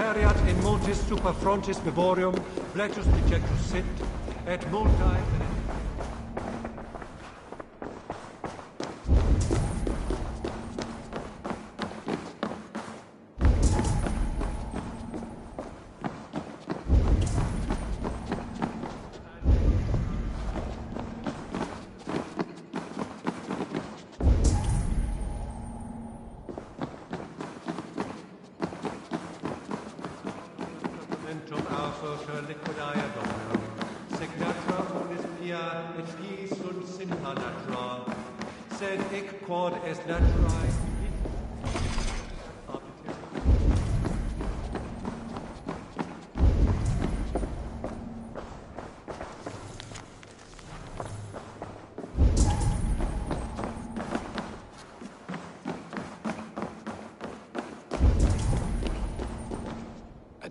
Precariat in multis super frontis vivorium, fletus dejectus sint, et multae...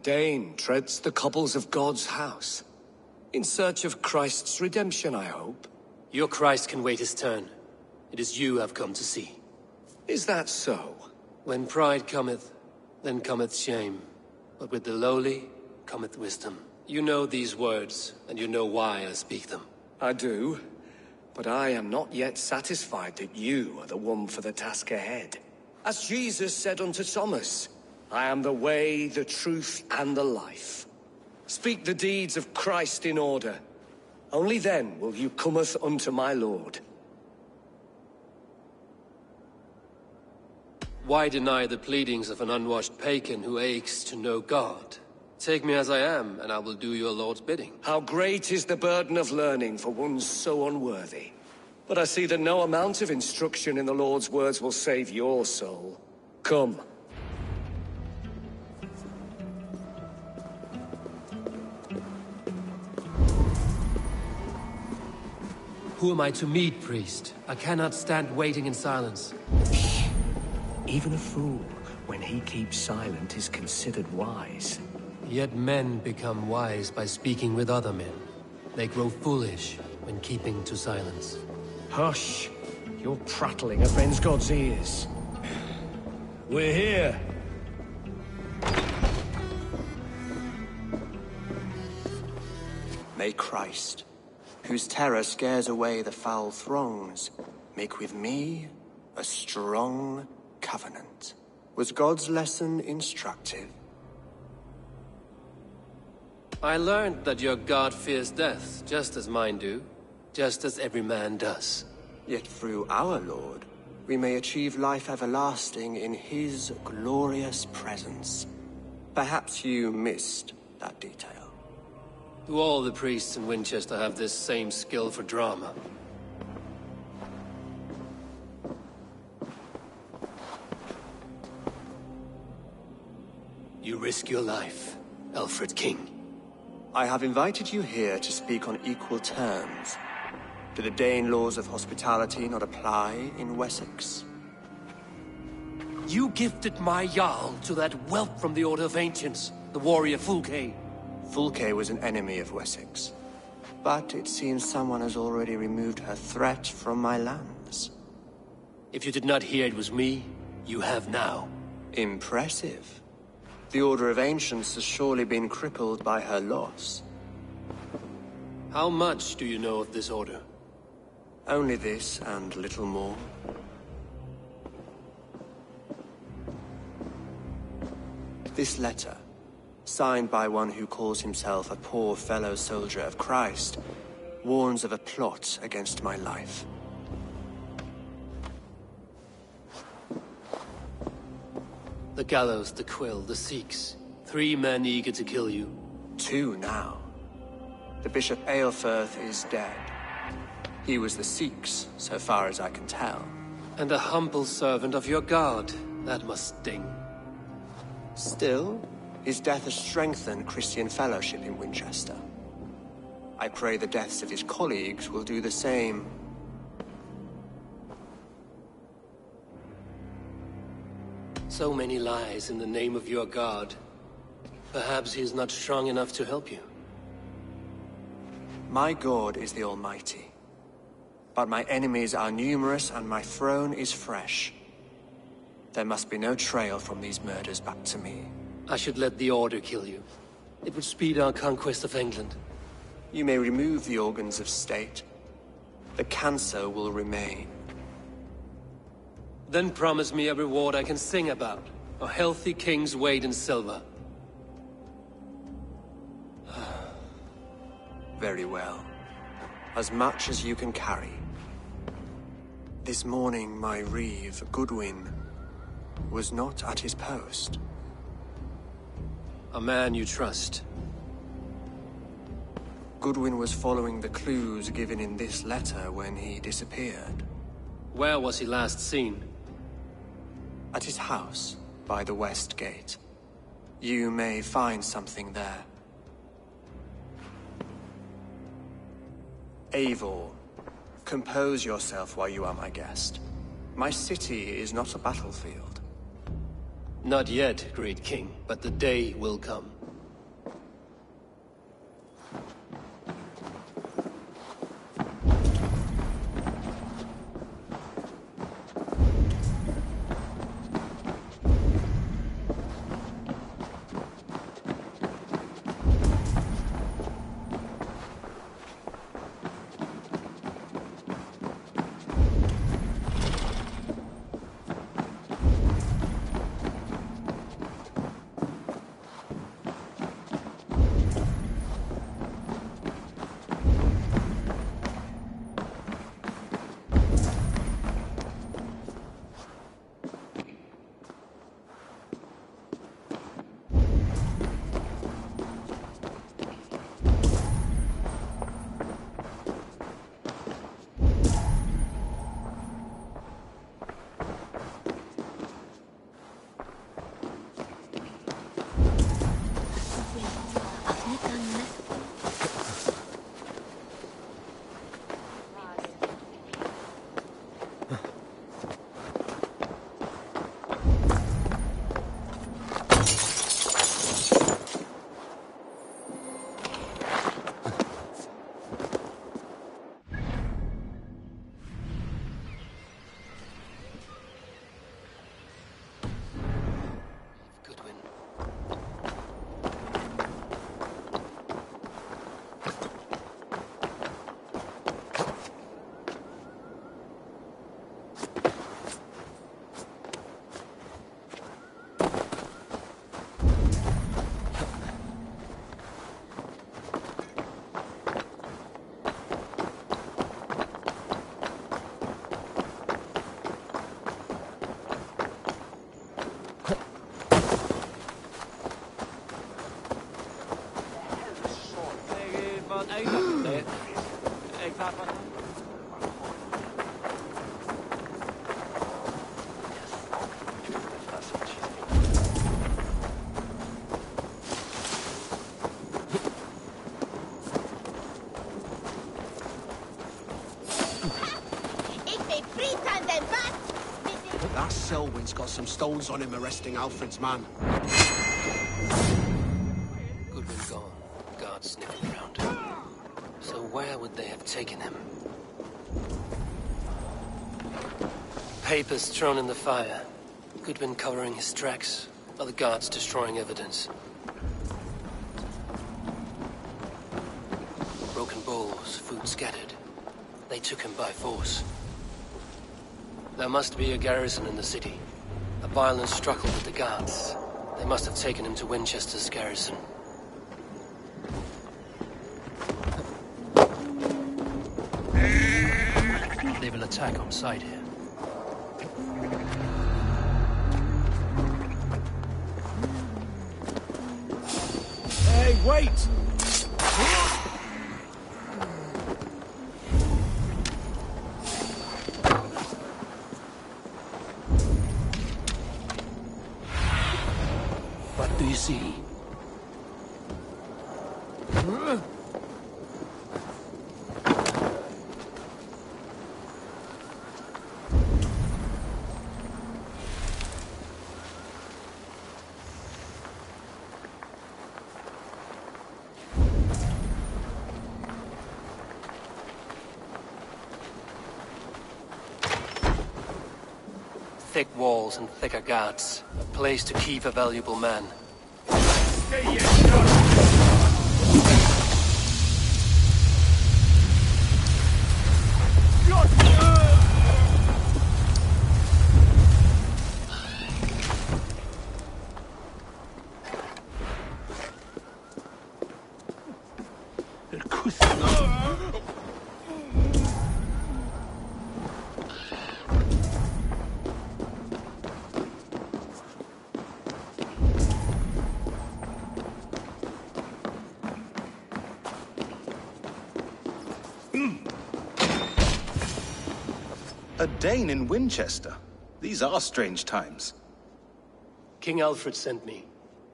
Dane treads the cobbles of God's house. In search of Christ's redemption, I hope. Your Christ can wait his turn. It is you I've come to see. Is that so? When pride cometh, then cometh shame. But with the lowly cometh wisdom. You know these words, and you know why I speak them. I do, but I am not yet satisfied that you are the one for the task ahead. As Jesus said unto Thomas, I am the way, the truth, and the life. Speak the deeds of Christ in order. Only then will you cometh unto my Lord. Why deny the pleadings of an unwashed pagan who aches to know God? Take me as I am, and I will do your Lord's bidding. How great is the burden of learning for one so unworthy. But I see that no amount of instruction in the Lord's words will save your soul. Come. Who am I to meet, priest? I cannot stand waiting in silence. Even a fool, when he keeps silent, is considered wise. Yet men become wise by speaking with other men. They grow foolish when keeping to silence. Hush! Your prattling offends God's ears. We're here. May Christ, whose terror scares away the foul throngs, make with me a strong covenant. Was God's lesson instructive? I learned that your God fears death, just as mine do, just as every man does. Yet through our Lord, we may achieve life everlasting in his glorious presence. Perhaps you missed that detail. Do all the priests in Winchester have this same skill for drama? You risk your life, Alfred King. I have invited you here to speak on equal terms. Do the Dane laws of hospitality not apply in Wessex? You gifted my Jarl to that whelp from the Order of Ancients, the warrior Fulke. Fulke was an enemy of Wessex. But it seems someone has already removed her threat from my lands. If you did not hear it was me, you have now. Impressive. The Order of Ancients has surely been crippled by her loss. How much do you know of this order? Only this and little more. This letter, signed by one who calls himself a poor fellow soldier of Christ, warns of a plot against my life. The gallows, the quill, the Sikhs. 3 men eager to kill you. 2 now. The Bishop Aelfirth is dead. He was the Sikhs, so far as I can tell. And a humble servant of your god. That must sting. Still, his death has strengthened Christian fellowship in Winchester. I pray the deaths of his colleagues will do the same. So many lies in the name of your god. Perhaps he is not strong enough to help you. My God is the Almighty. But my enemies are numerous and my throne is fresh. There must be no trail from these murders back to me. I should let the Order kill you. It would speed our conquest of England. You may remove the organs of state. The cancer will remain. Then promise me a reward I can sing about. A healthy king's weight in silver. Very well. As much as you can carry. This morning, my reeve, Goodwin, was not at his post. A man you trust. Goodwin was following the clues given in this letter when he disappeared. Where was he last seen? At his house, by the West Gate. You may find something there. Eivor, compose yourself while you are my guest. My city is not a battlefield. Not yet, great king, but the day will come. That Selwyn's got some stones on him arresting Alfred's man. Goodwin gone. Guards sniffing around. So where would they have taken him? Papers thrown in the fire. Goodwin covering his tracks. Other guards destroying evidence. Broken bowls, food scattered. They took him by force. There must be a garrison in the city. A violent struggle with the guards. They must have taken him to Winchester's garrison. They will attack on sight here. Hey, wait! What do you see? Thick walls and thicker guards. A place to keep a valuable man. A Dane in Winchester. These are strange times. King Alfred sent me,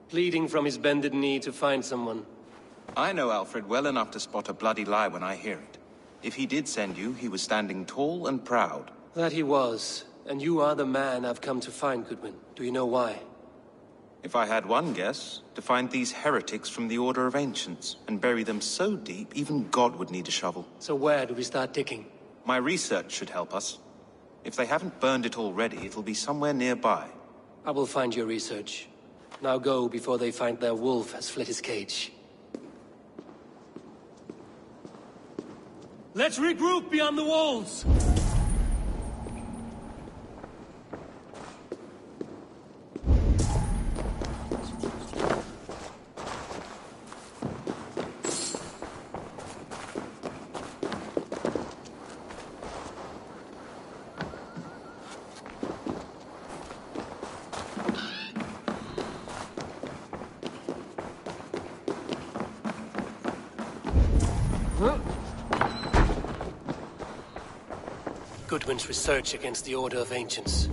pleading from his bended knee to find someone. I know Alfred well enough to spot a bloody lie when I hear it. If he did send you, he was standing tall and proud. That he was, and you are the man I've come to find, Goodwin. Do you know why? If I had one guess, to find these heretics from the Order of Ancients, and bury them so deep, even God would need a shovel. So where do we start digging? My research should help us. If they haven't burned it already, it'll be somewhere nearby. I will find your research. Now go before they find their wolf has fled his cage. Let's regroup beyond the walls! Goodwin's research against the Order of Ancients.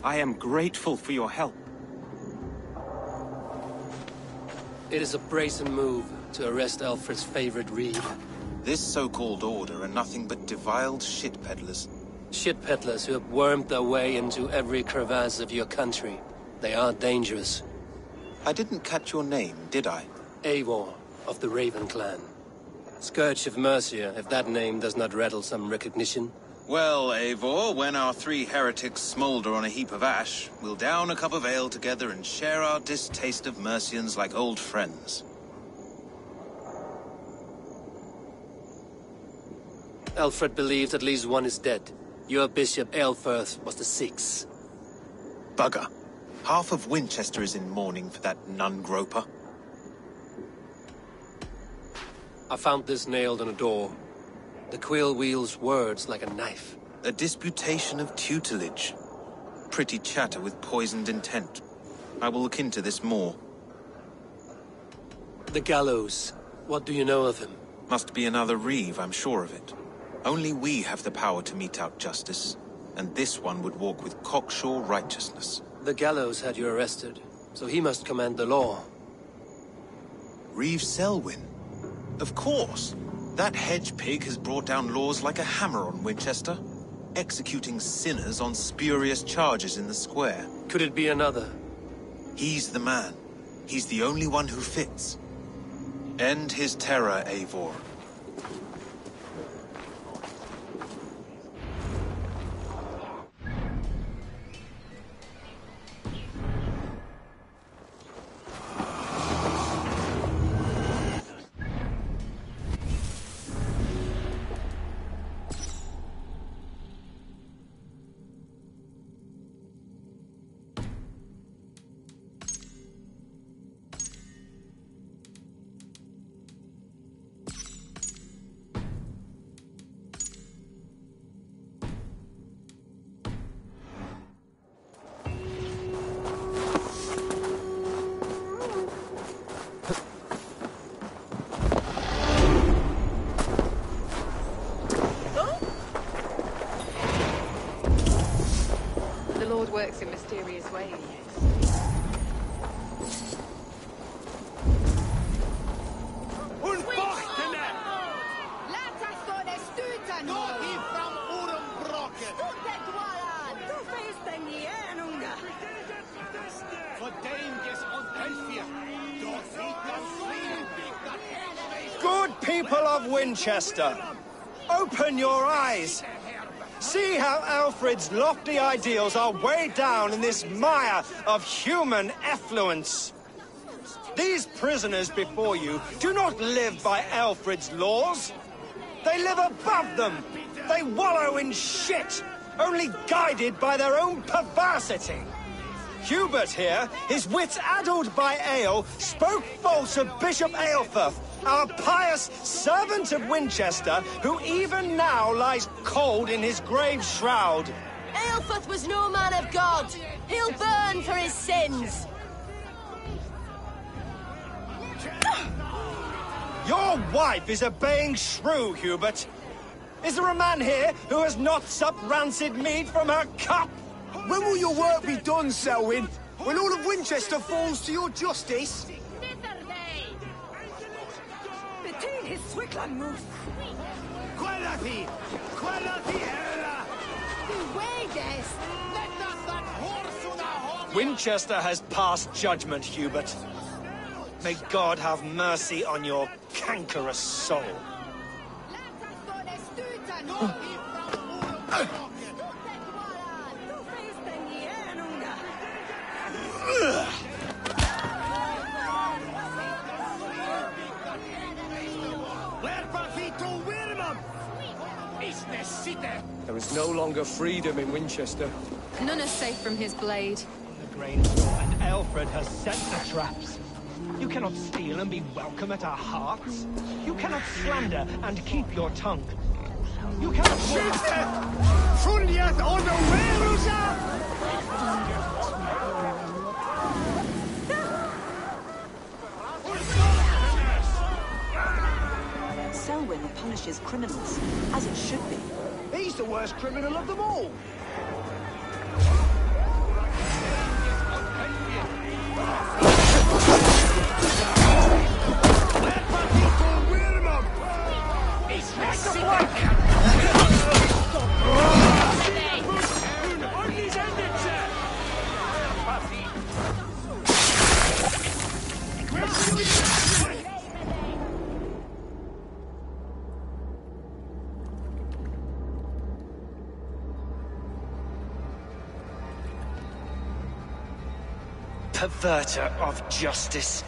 I am grateful for your help. It is a brazen move to arrest Alfred's favorite reed. This so-called order are nothing but deviled shit peddlers. Shit peddlers who have wormed their way into every crevasse of your country. They are dangerous. I didn't catch your name, did I? Eivor, of the Raven Clan. Scourge of Mercia, if that name does not rattle some recognition. Well, Eivor, when our three heretics smolder on a heap of ash, we'll down a cup of ale together and share our distaste of Mercians like old friends. Alfred believes at least one is dead. Your Bishop Aelfirth was the sixth. Bugger. Half of Winchester is in mourning for that nun-groper. I found this nailed on a door. The quill wields words like a knife. A disputation of tutelage. Pretty chatter with poisoned intent. I will look into this more. The gallows. What do you know of him? Must be another Reeve, I'm sure of it. Only we have the power to mete out justice, and this one would walk with cocksure righteousness. The gallows had you arrested, so he must command the law. Reeve Selwyn? Of course! That hedge pig has brought down laws like a hammer on Winchester, executing sinners on spurious charges in the square. Could it be another? He's the man. He's the only one who fits. End his terror, Eivor. in mysterious ways. Good people of Winchester, open your eyes. See how Alfred's lofty ideals are weighed down in this mire of human effluence. These prisoners before you do not live by Alfred's laws. They live above them. They wallow in shit, only guided by their own perversity. Hubert here, his wits addled by ale, spoke false of Bishop Aelfirth, our pious servant of Winchester, who even now lies cold in his grave shroud. Aelfirth was no man of God. He'll burn for his sins. Your wife is a baying shrew, Hubert. Is there a man here who has not supped rancid mead from her cup? When will your work be done, Selwyn? When all of Winchester falls to your justice? Between his Swickland moves. Quality! Quality ella! Winchester has passed judgment, Hubert. May God have mercy on your cankerous soul. There is no longer freedom in Winchester. None is safe from his blade. The grain store and Alfred has set the traps. You cannot steal and be welcome at our hearths. You cannot slander and keep your tongue. You cannot... Selwyn punishes criminals, as it should be. He's the worst criminal of them all! Perverter of justice.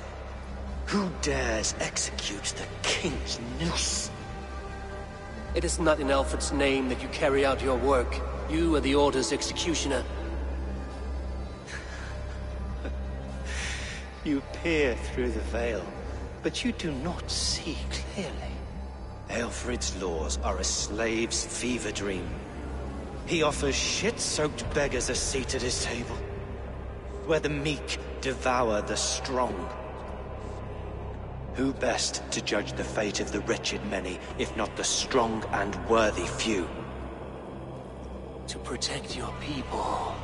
Who dares execute the king's noose? It is not in Alfred's name that you carry out your work. You are the Order's executioner. You peer through the veil, but you do not see clearly. Alfred's laws are a slave's fever dream. He offers shit-soaked beggars a seat at his table, where the meek devour the strong. Who best to judge the fate of the wretched many, if not the strong and worthy few? To protect your people,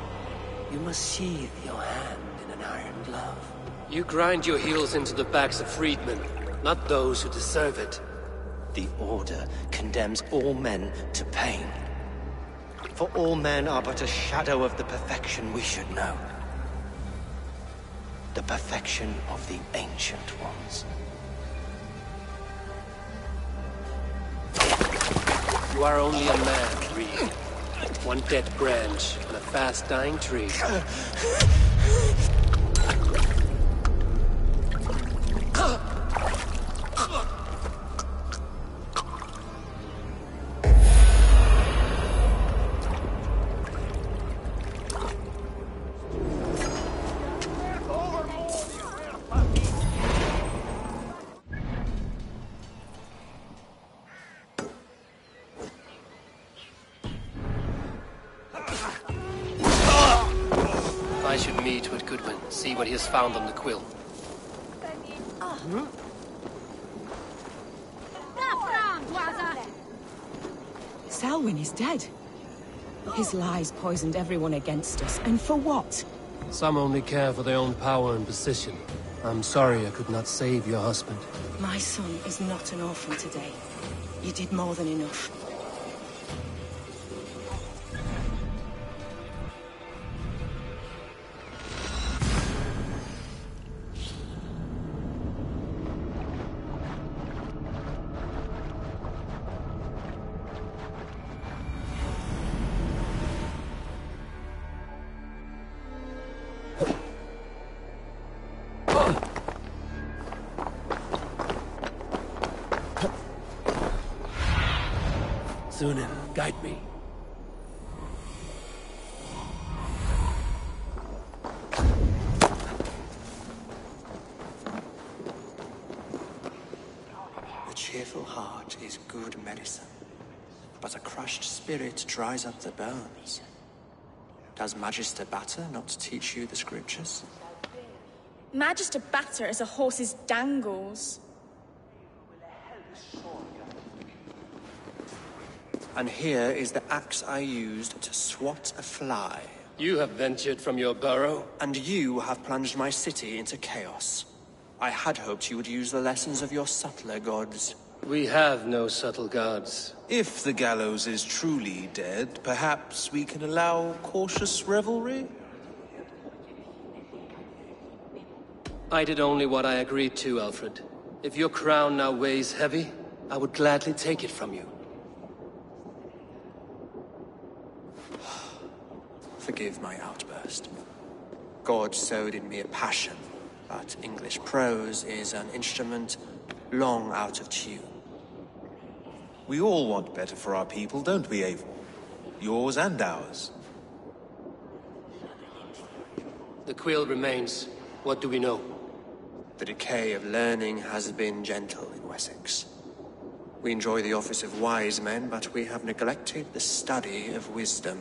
you must sheathe your hand in an iron glove. You grind your heels into the backs of freedmen, not those who deserve it. The Order condemns all men to pain. For all men are but a shadow of the perfection we should know. The perfection of the Ancient Ones. You are only a man, Reed. One dead branch on a fast-dying tree. I should meet with Goodwin, see what he has found on the quill. Selwyn is dead. His lies poisoned everyone against us, and for what? Some only care for their own power and position. I'm sorry I could not save your husband. My son is not an orphan today. You did more than enough. Sunan, guide me. A cheerful heart is good medicine, but a crushed spirit dries up the bones. Does Magister Batter not teach you the scriptures? Magister Batter is a horse's dangles. And here is the axe I used to swat a fly. You have ventured from your burrow? And you have plunged my city into chaos. I had hoped you would use the lessons of your subtler gods. We have no subtle gods. If the gallows is truly dead, perhaps we can allow cautious revelry? I did only what I agreed to, Alfred. If your crown now weighs heavy, I would gladly take it from you. Forgive my outburst. God sowed in me a passion, but English prose is an instrument long out of tune. We all want better for our people, don't we, Eivor? Yours and ours. The quill remains. What do we know? The decay of learning has been gentle in Wessex. We enjoy the office of wise men, but we have neglected the study of wisdom.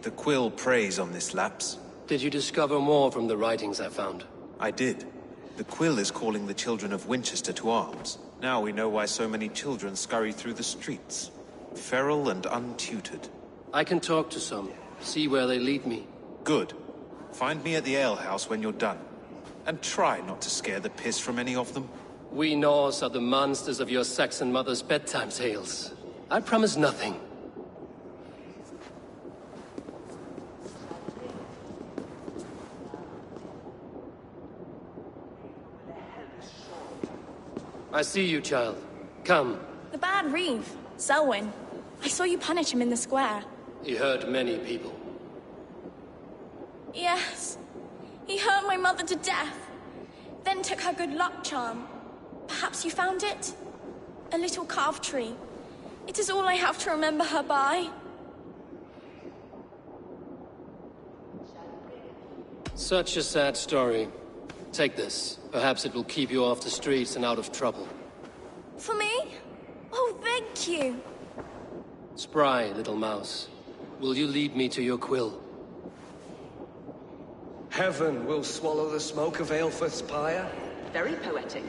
The quill preys on this lapse. Did you discover more from the writings I found? I did. The quill is calling the children of Winchester to arms. Now we know why so many children scurry through the streets. Feral and untutored. I can talk to some. See where they lead me. Good. Find me at the alehouse when you're done. And try not to scare the piss from any of them. We Norse are the monsters of your Saxon mother's bedtime tales. I promise nothing. I see you, child. Come. The bad Reeve, Selwyn. I saw you punish him in the square. He hurt many people. Yes. He hurt my mother to death. Then took her good luck charm. Perhaps you found it? A little carved tree. It is all I have to remember her by. Such a sad story. Take this. Perhaps it will keep you off the streets and out of trouble. For me? Oh, thank you. Spry, little mouse. Will you lead me to your quill? Heaven will swallow the smoke of Aelfrith's pyre. Very poetic.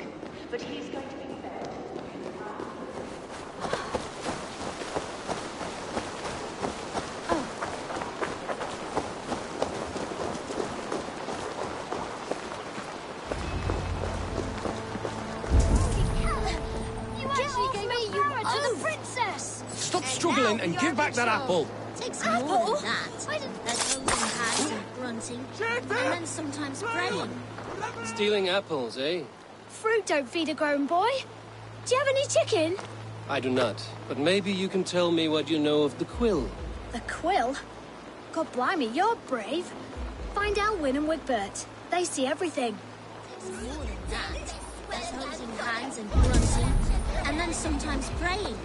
But he's going to be there. Stop struggling and give back that apple! Takes more than that. There's holding hands and grunting, and then sometimes praying. Stealing apples, eh? Fruit don't feed a grown boy. Do you have any chicken? I do not, but maybe you can tell me what you know of the quill. The quill? God blimey, you're brave. Find Elwyn and Wigbert. They see everything. There's more than that. There's holding hands and grunting, and then sometimes praying.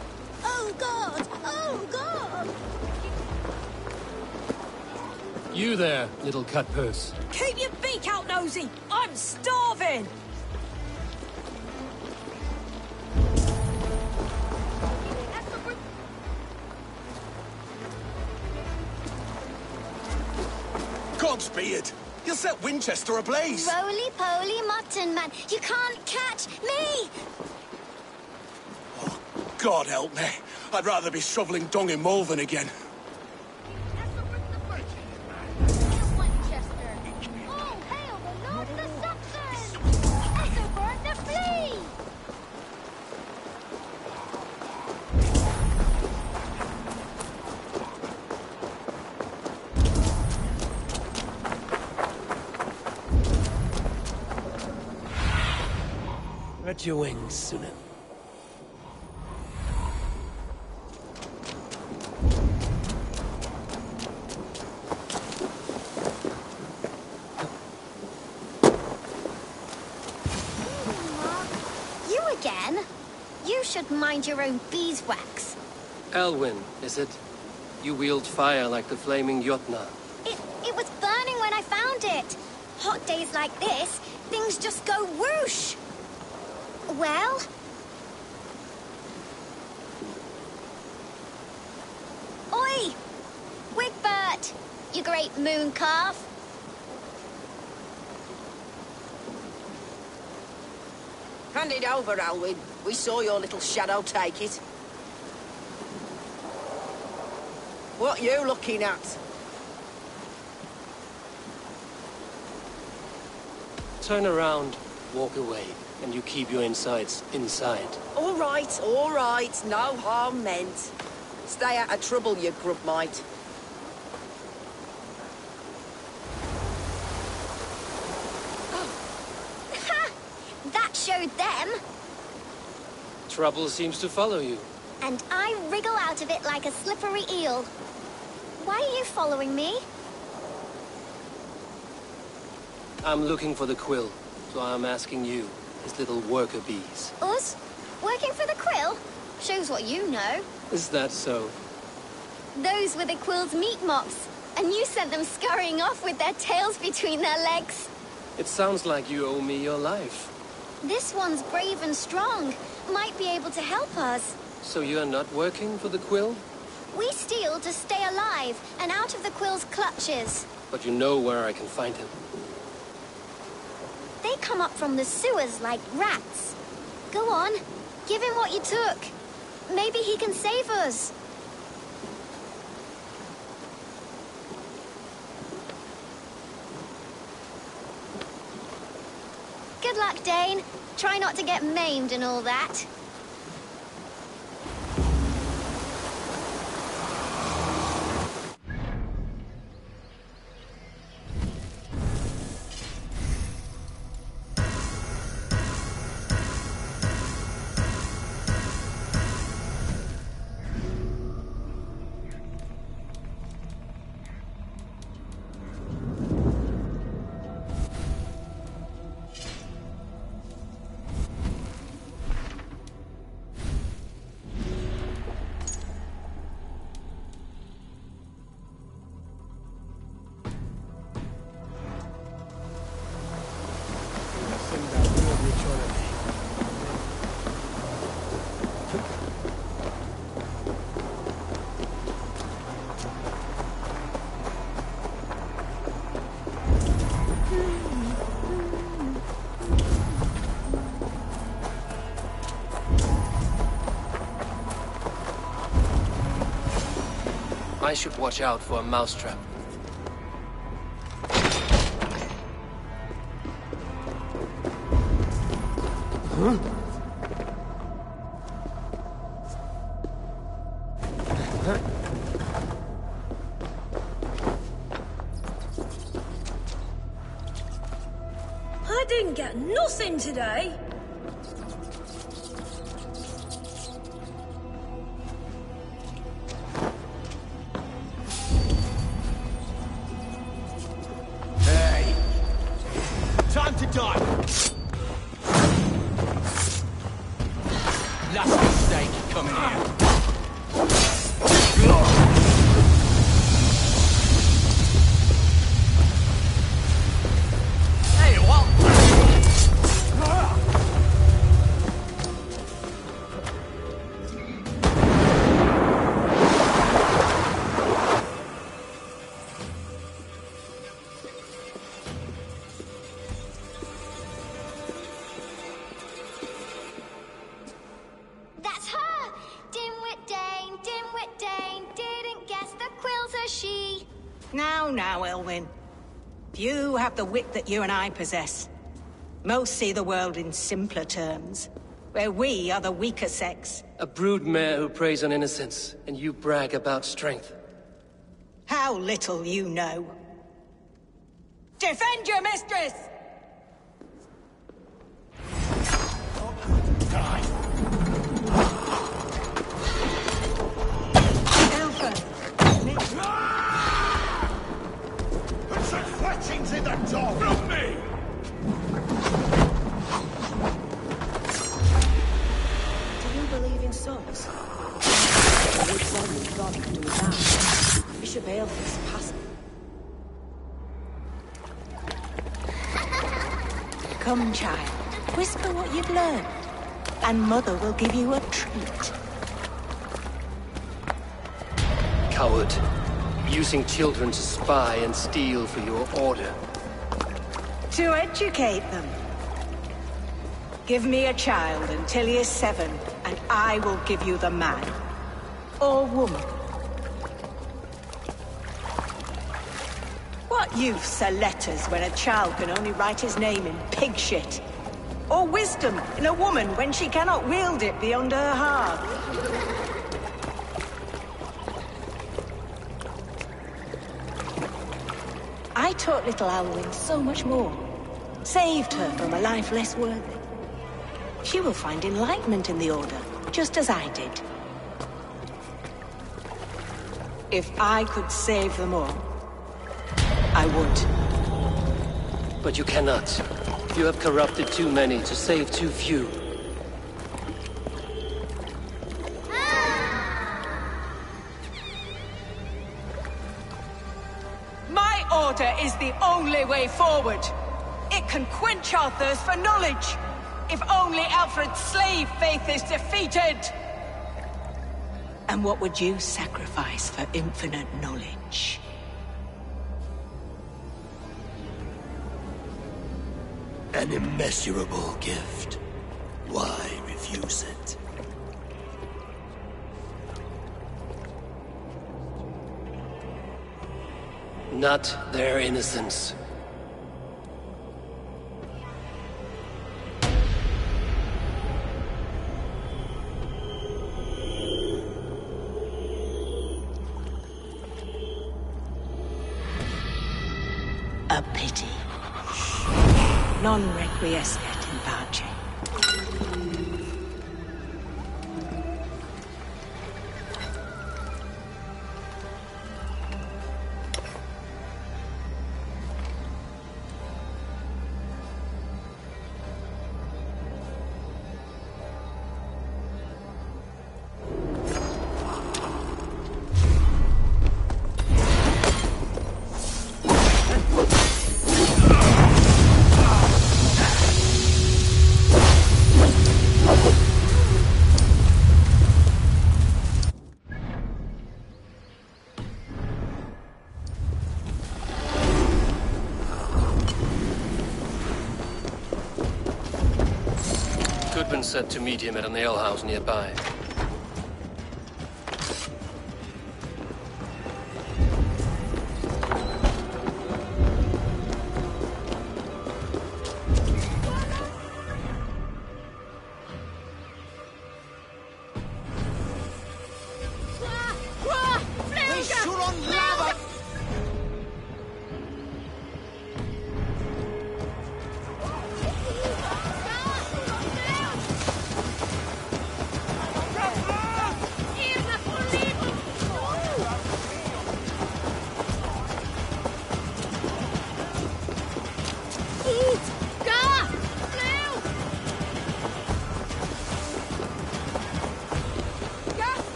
Oh God! Oh God! You there, little cutpurse. Keep your beak out, Nosy! I'm starving! Godspeed! You'll set Winchester ablaze! Roly-poly mutton man, you can't catch me! God help me. I'd rather be shoveling dung in Malvern again. Spread your wings, Sunan. You again? You should mind your own beeswax. Elwyn, is it? You wield fire like the flaming Jotnar. It was burning when I found it. Hot days like this, things just go whoosh. Well? Oi! Wigbert! You great moon calf. Hand it over, Alwyn. We saw your little shadow take it. What you looking at? Turn around, walk away, and you keep your insides inside. All right. No harm meant. Stay out of trouble, you grub mite. Ha! That showed them. Trouble seems to follow you. And I wriggle out of it like a slippery eel. Why are you following me? I'm looking for the quill, so I'm asking you, his little worker bees. Us? Working for the quill? Shows what you know. Is that so? Those were the quill's meat mops, and you sent them scurrying off with their tails between their legs. It sounds like you owe me your life. This one's brave and strong. Might be able to help us. So you're not working for the quill? We steal to stay alive and out of the quill's clutches. But you know where I can find him. They come up from the sewers like rats. Go on, give him what you took. Maybe he can save us. Good luck, Dane. Try not to get maimed and all that. I should watch out for a mousetrap. Huh? I didn't get nothing today. Time to die! Last mistake coming here. Hey, what? That's her! Dimwit Dane, didn't guess the quill's a she. Now, Elwyn. You have the wit that you and I possess. Most see the world in simpler terms, where we are the weaker sex. A broodmare who preys on innocence, and you brag about strength. How little you know. Defend your mistress! in the door from me! Do you believe in souls? Lord Selwyn thought he could do without. Bishop Aelfred's passed. Come, child. Whisper what you've learned, and Mother will give you a treat. Coward. Using children to spy and steal for your order. To educate them. Give me a child until he is 7, and I will give you the man. Or woman. What use are letters when a child can only write his name in pig shit? Or wisdom in a woman when she cannot wield it beyond her heart? I taught little Alwyn so much more. Saved her from a life less worthy. She will find enlightenment in the Order, just as I did. If I could save them all, I would. But you cannot. You have corrupted too many to save too few. My order is the only way forward. It can quench our thirst for knowledge. If only Alfred's slave faith is defeated. And what would you sacrifice for infinite knowledge? An immeasurable gift. Why refuse it? Not their innocence. A pity. Non requiescat in pace. Goodman said to meet him at an alehouse nearby.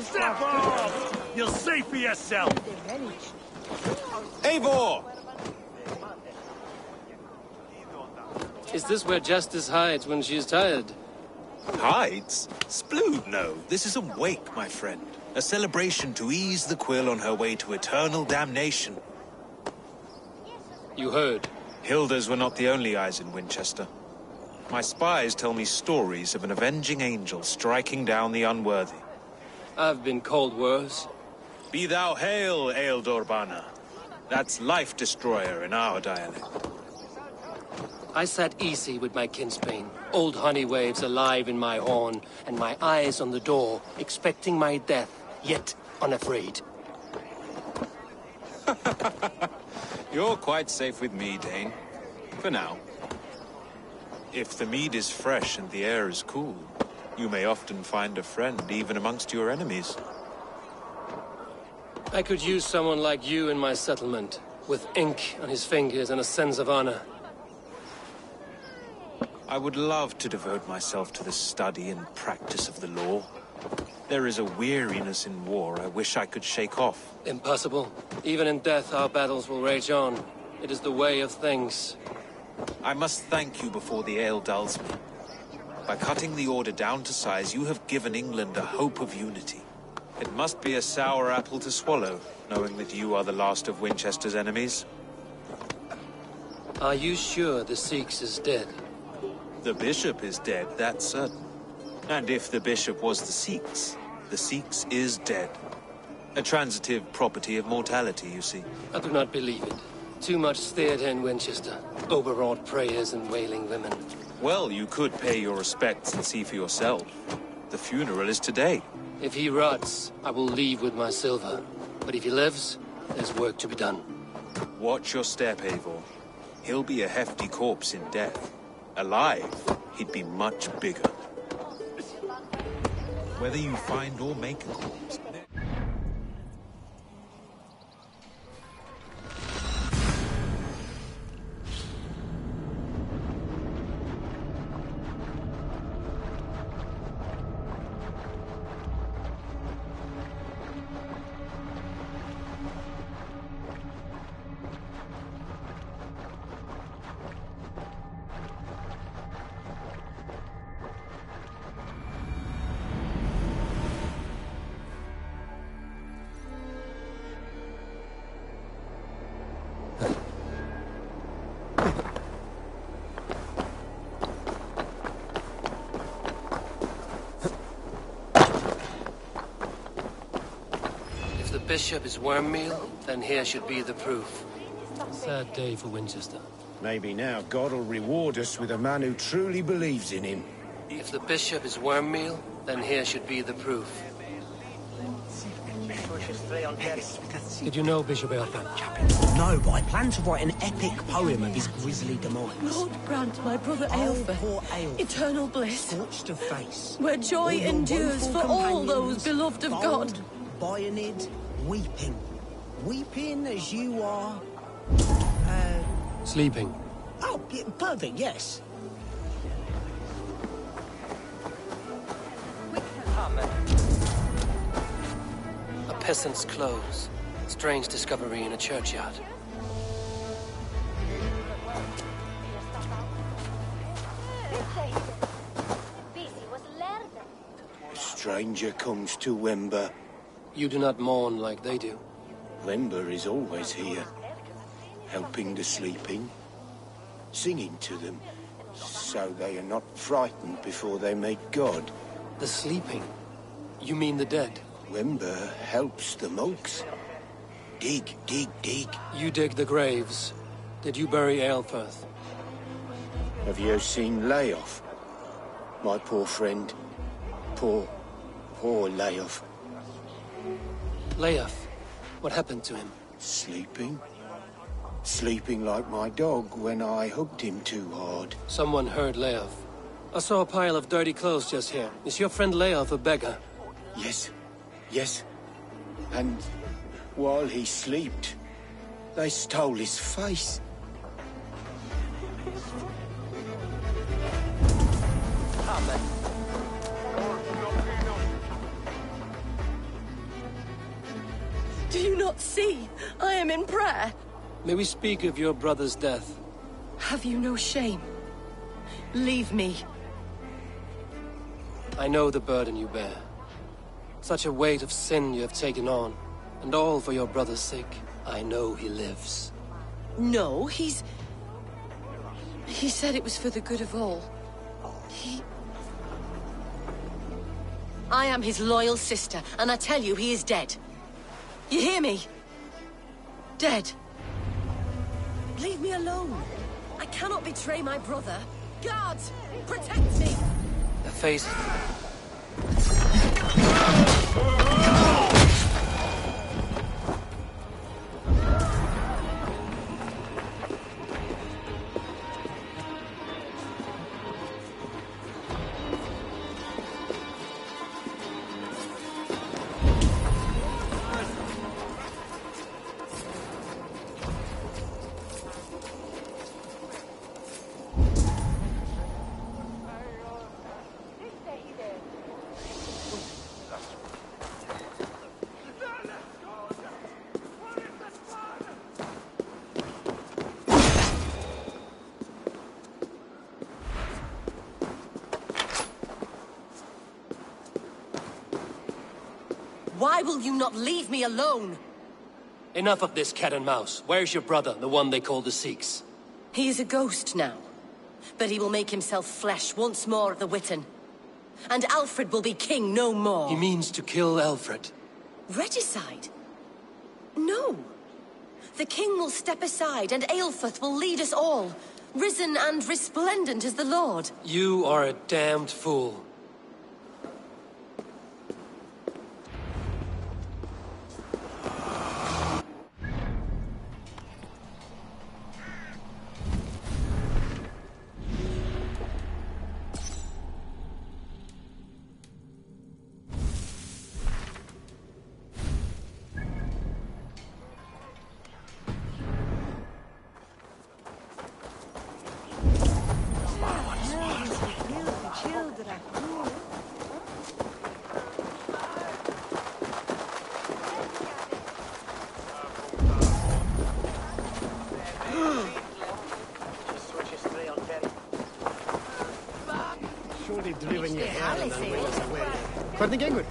Step off! You'll see for yourself! Eivor! Is this where Justice hides when she is tired? Hides? Splood, no. This is a wake, my friend. A celebration to ease the Quill on her way to eternal damnation. You heard. Hilda's were not the only eyes in Winchester. My spies tell me stories of an avenging angel striking down the unworthy. I've been called worse. Be thou hail, Ealdor Bana. That's Life Destroyer in our dialect. I sat easy with my kinsbane, old honey waves alive in my horn, and my eyes on the door, expecting my death, yet unafraid. You're quite safe with me, Dane. For now. If the mead is fresh and the air is cool, you may often find a friend even amongst your enemies. I could use someone like you in my settlement, with ink on his fingers and a sense of honor. I would love to devote myself to the study and practice of the law. There is a weariness in war I wish I could shake off. Impossible. Even in death, our battles will rage on. It is the way of things. I must thank you before the ale dulls me. By cutting the order down to size, you have given England a hope of unity. It must be a sour apple to swallow, knowing that you are the last of Winchester's enemies. Are you sure the Sikhs is dead? The bishop is dead, that's certain. And if the bishop was the Sikhs is dead. A transitive property of mortality, you see. I do not believe it. Too much theatre in Winchester. Overwrought prayers and wailing women. Well, you could pay your respects and see for yourself. The funeral is today. If he rots, I will leave with my silver. But if he lives, there's work to be done. Watch your step, Eivor. He'll be a hefty corpse in death. Alive, he'd be much bigger. Whether you find or make a corpse... Bishop is wormmeal, then here should be the proof. Sad day for Winchester. Maybe now God will reward us with a man who truly believes in him. If the bishop is wormmeal, then here should be the proof. Did you know Bishop Aelfred? No, but I plan to write an epic poem of his grisly demise. Lord grant my brother Aelfred poor Aelfred, eternal bliss, scorched of face, where joy endures for all those beloved of God. Bionid, weeping as you are. Sleeping. Oh, yeah, perfect. Yes. A peasant's clothes. Strange discovery in a churchyard. A stranger comes to Wember. You do not mourn like they do. Wember is always here, helping the sleeping, singing to them, so they are not frightened before they meet God. The sleeping? You mean the dead? Wember helps the monks. Dig, dig, dig. You dig the graves. Did you bury Aelfirth? Have you seen Leof? My poor friend. Poor Leof. Leof? What happened to him? Sleeping. Sleeping like my dog when I hugged him too hard. Someone heard Leof. I saw a pile of dirty clothes just here. Is your friend Leof a beggar? Yes. Yes. And while he slept, they stole his face. Do you not see? I am in prayer. May we speak of your brother's death? Have you no shame? Leave me. I know the burden you bear. Such a weight of sin you have taken on. And all for your brother's sake. I know he lives. No, He said it was for the good of all. I am his loyal sister, and I tell you, he is dead. You hear me? Dead. Leave me alone. I cannot betray my brother. Guards, protect me! The face... Why will you not leave me alone? Enough of this cat and mouse. Where's your brother, the one they call the Sikhs? He is a ghost now. But he will make himself flesh once more at the Witten. And Alfred will be king no more. He means to kill Alfred. Regicide? No. The king will step aside and Aelfrith will lead us all, risen and resplendent as the Lord. You are a damned fool. Surely driven your hair and then wails away. Hvernig gengur?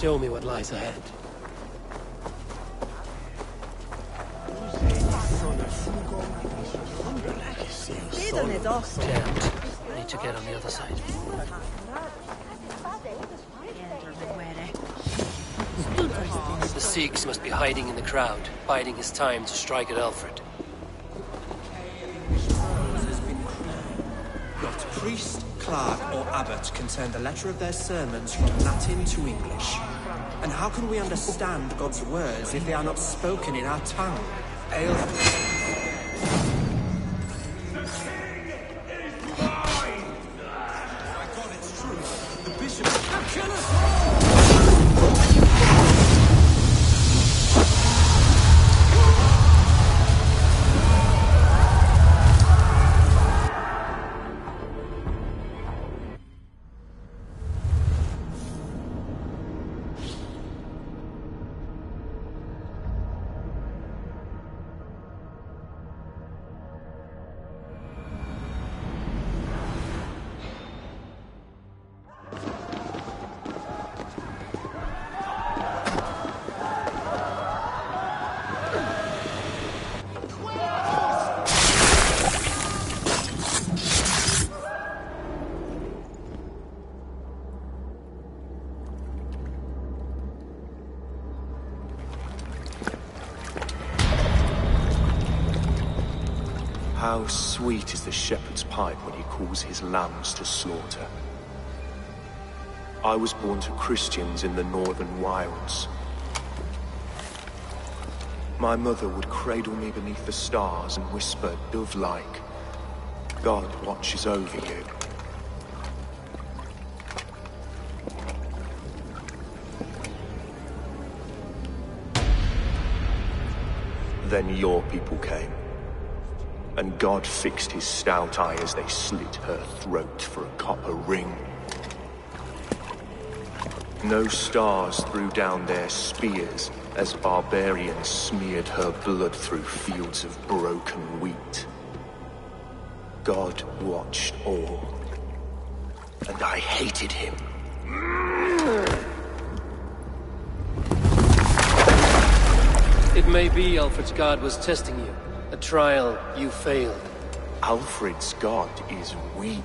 Show me what lies ahead. Jammed. I need to get on the other side. The Sikhs must be hiding in the crowd, biding his time to strike at Alfred. Not priest, clerk, or abbot can turn the letter of their sermons from Latin to English. And how can we understand God's words if they are not spoken in our tongue? How sweet is the shepherd's pipe when he calls his lambs to slaughter. I was born to Christians in the northern wilds. My mother would cradle me beneath the stars and whisper, dove-like, God watches over you. Then your people came. And God fixed his stout eye as they slit her throat for a copper ring. No stars threw down their spears as barbarians smeared her blood through fields of broken wheat. God watched all, and I hated him. It may be Alfred's god was testing you. A trial you failed. Alfred's god is weak.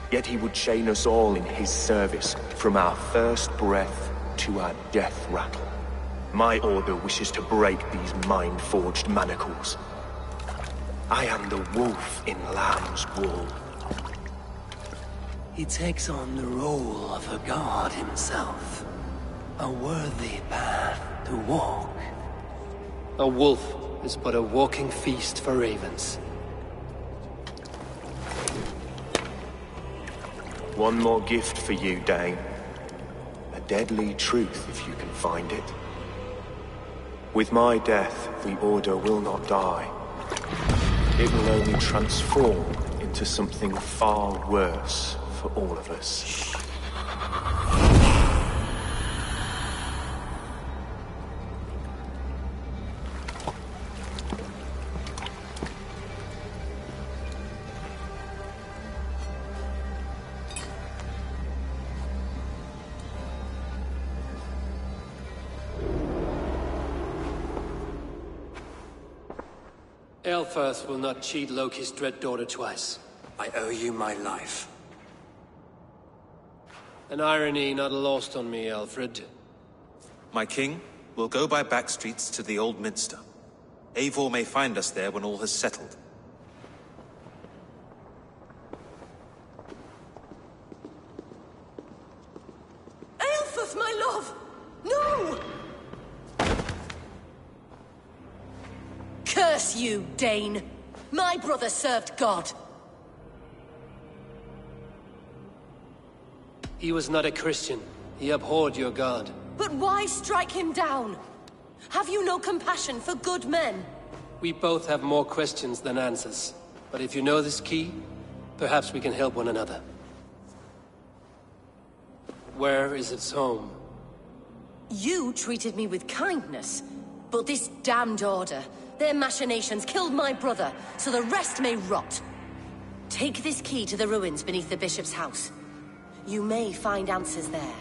Yet he would chain us all in his service, from our first breath to our death rattle. My order wishes to break these mind-forged manacles. I am the wolf in lamb's wool. He takes on the role of a god himself. A worthy path to walk. A wolf is but a walking feast for ravens. One more gift for you, Dane. A deadly truth, if you can find it. With my death, the Order will not die. It will only transform into something far worse for all of us. Elfirth will not cheat Loki's dread daughter twice. I owe you my life. An irony not lost on me, Alfred. My king, we'll go by back streets to the Old Minster. Eivor may find us there when all has settled. Aelfirth, my love! No! Curse you, Dane! My brother served God. He was not a Christian. He abhorred your god. But why strike him down? Have you no compassion for good men? We both have more questions than answers. But if you know this key, perhaps we can help one another. Where is its home? You treated me with kindness, but this damned Order, their machinations killed my brother, so the rest may rot. Take this key to the ruins beneath the Bishop's house. You may find answers there.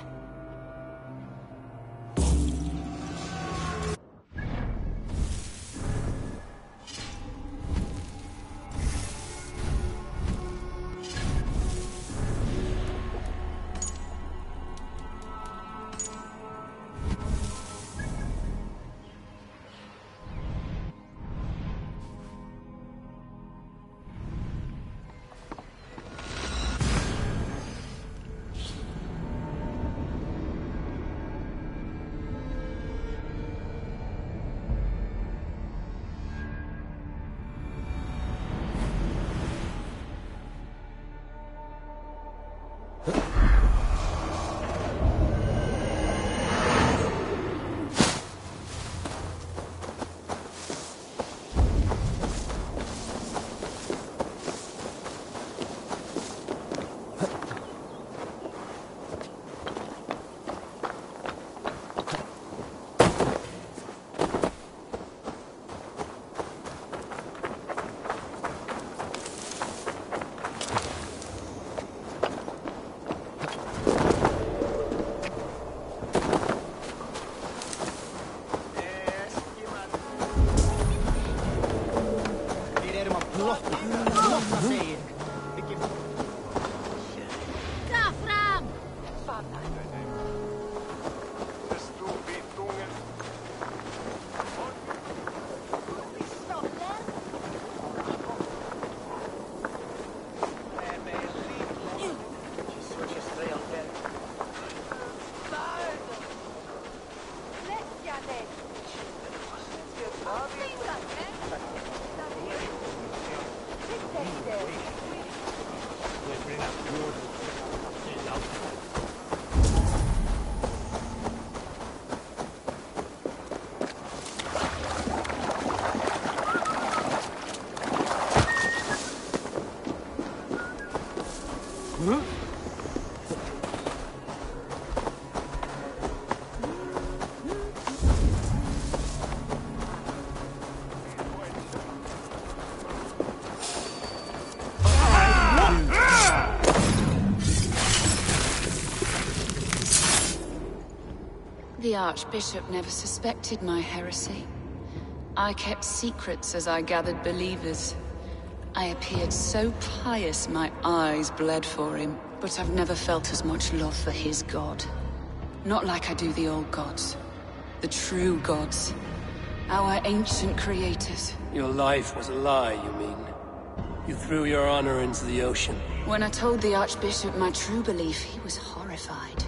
The Archbishop never suspected my heresy. I kept secrets as I gathered believers. I appeared so pious my eyes bled for him. But I've never felt as much love for his god. Not like I do the old gods. The true gods. Our ancient creators. Your life was a lie, you mean? You threw your honor into the ocean. When I told the Archbishop my true belief, he was horrified.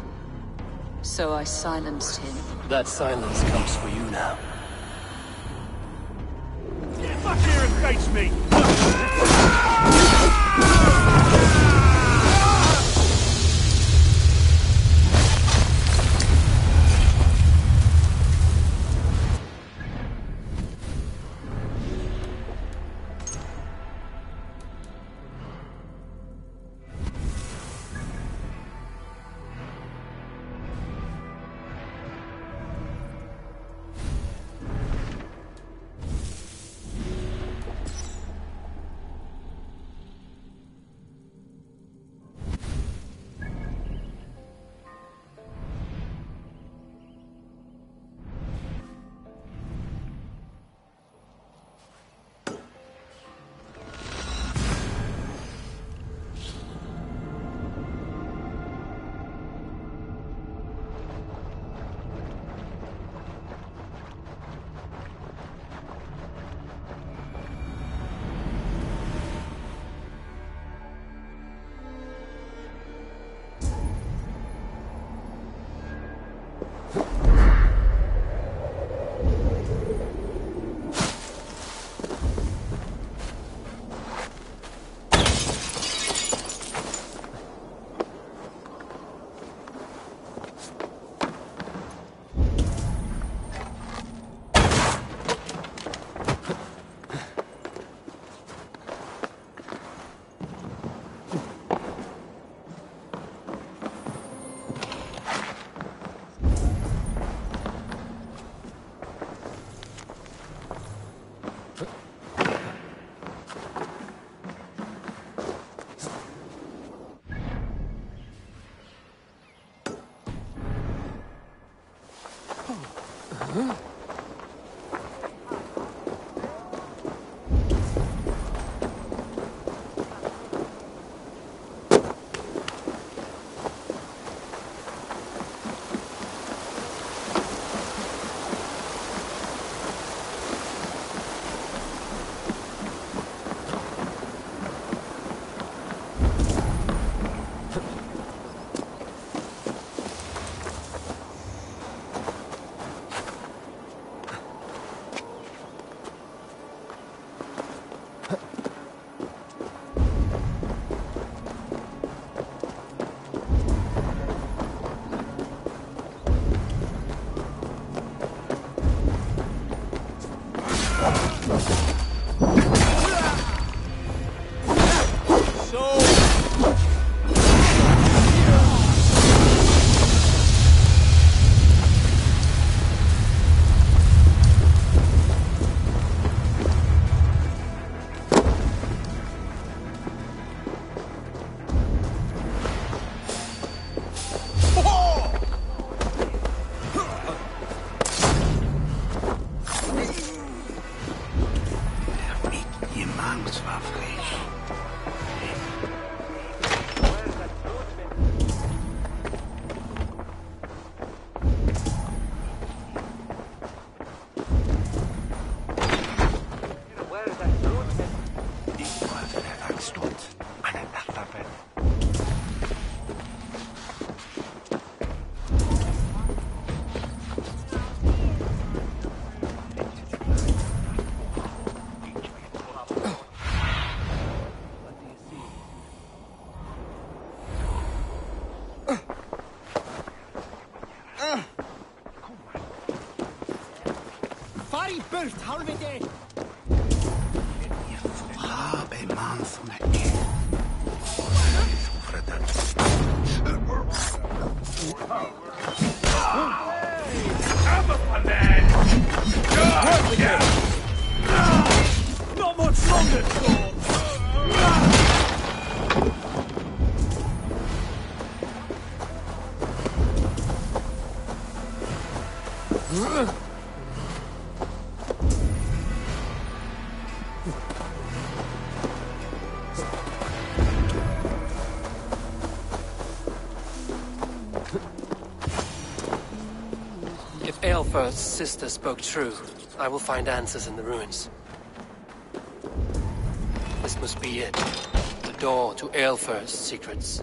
So I silenced him. That silence comes for you now. Get back here and face me! Fari burt, halvviti! Habe man som är Not much longer, Thor! Aelfirth's sister spoke true. I will find answers in the ruins. This must be it. The door to Aelfirth's secrets.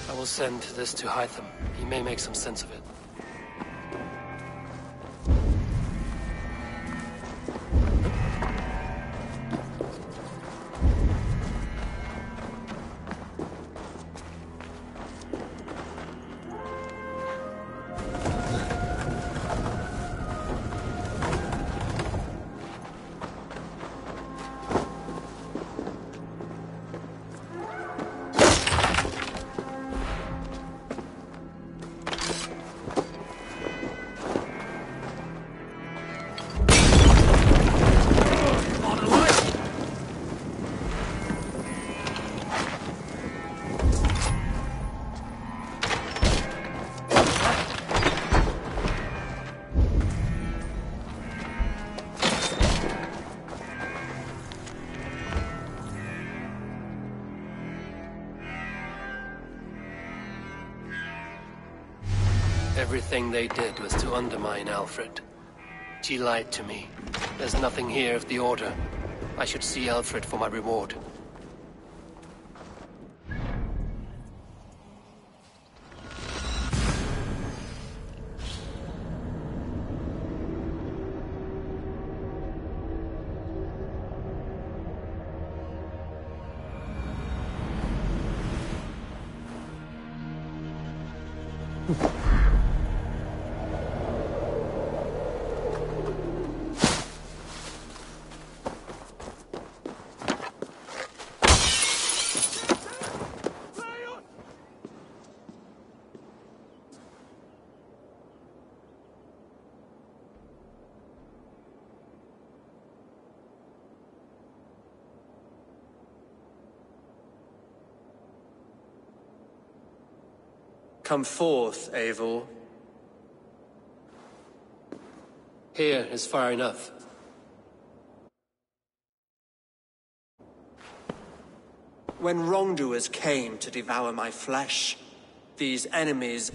I will send this to Hytham. He may make some sense of it. Everything they did was to undermine Alfred. She lied to me. There's nothing here of the Order. I should see Alfred for my reward. Come forth, Eivor. Here is far enough. When wrongdoers came to devour my flesh, these enemies...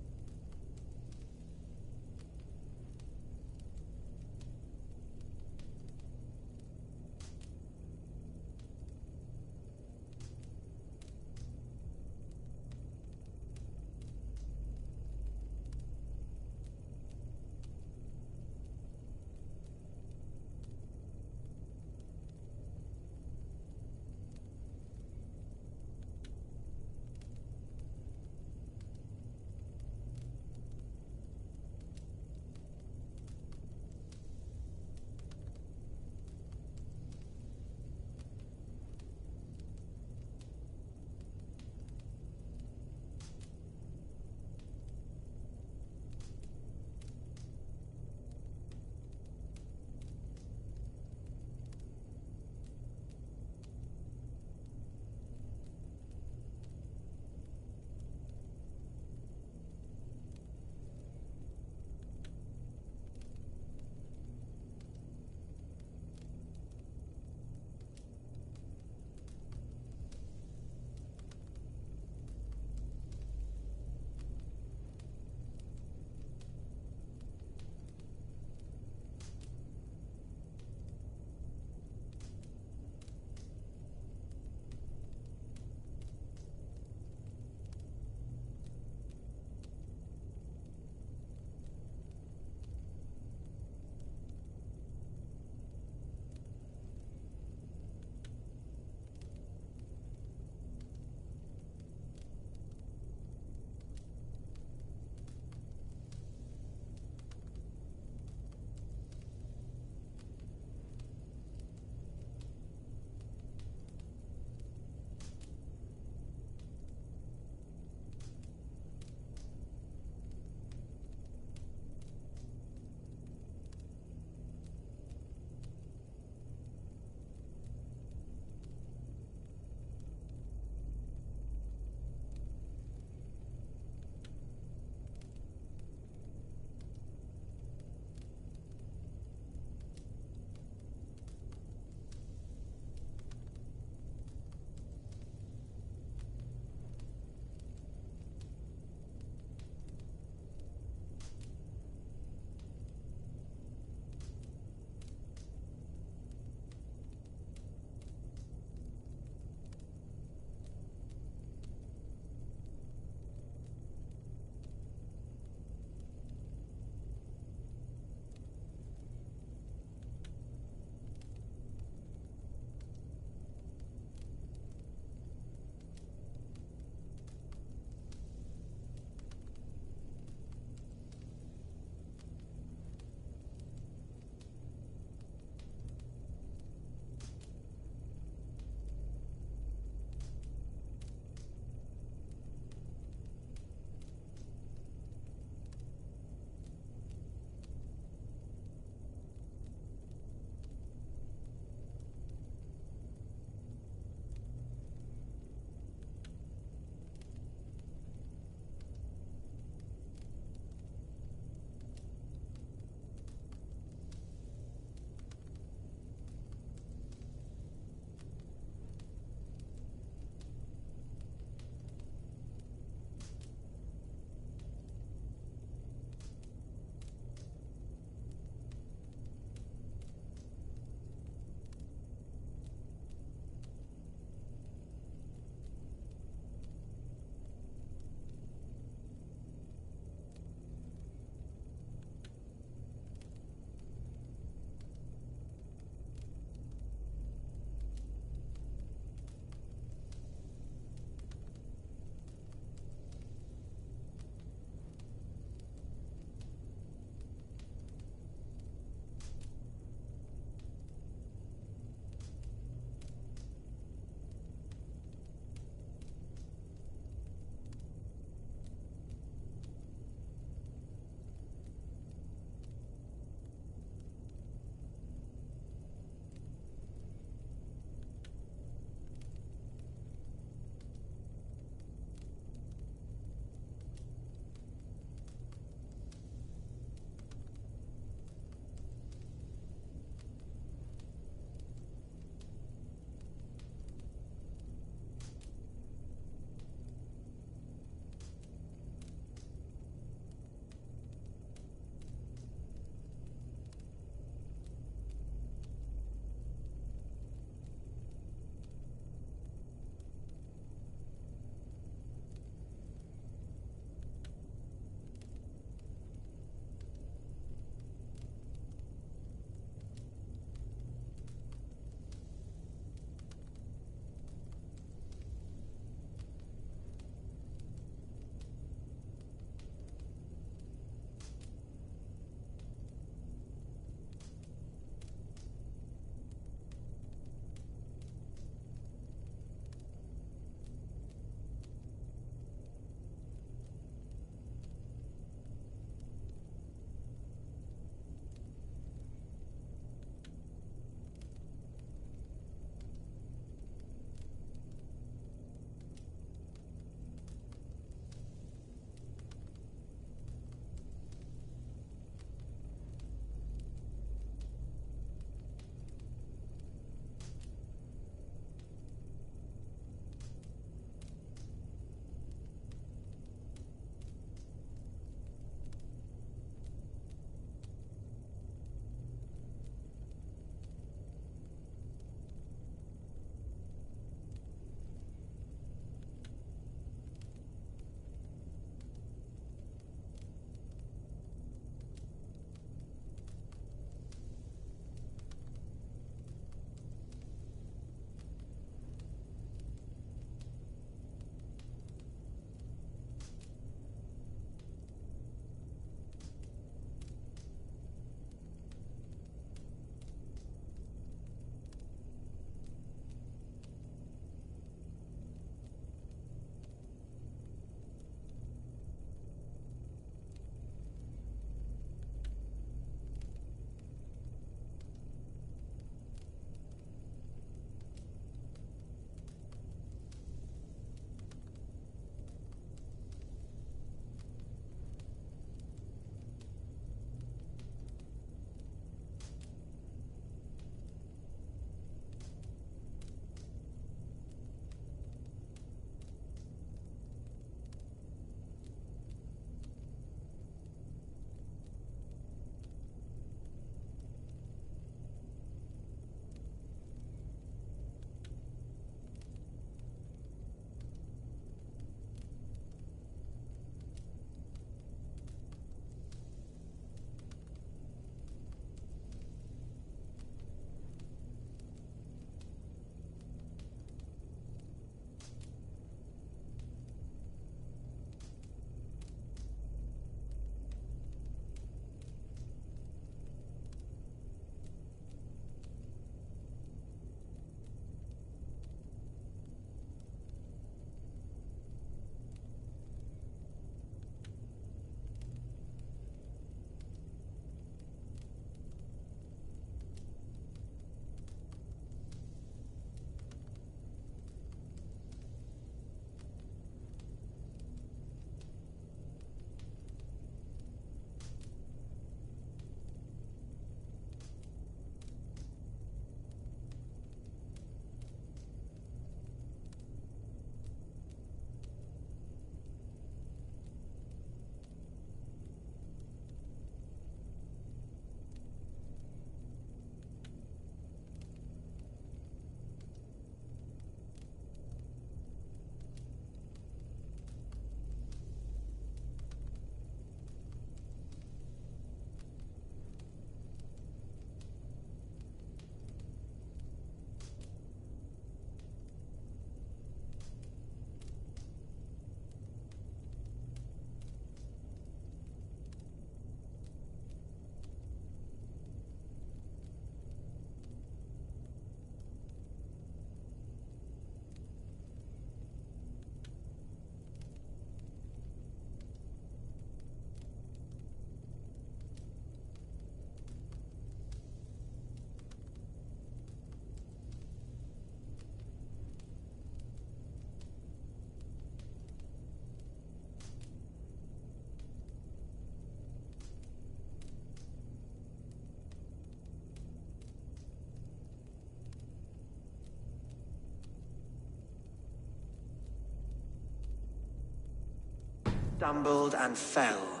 stumbled and fell.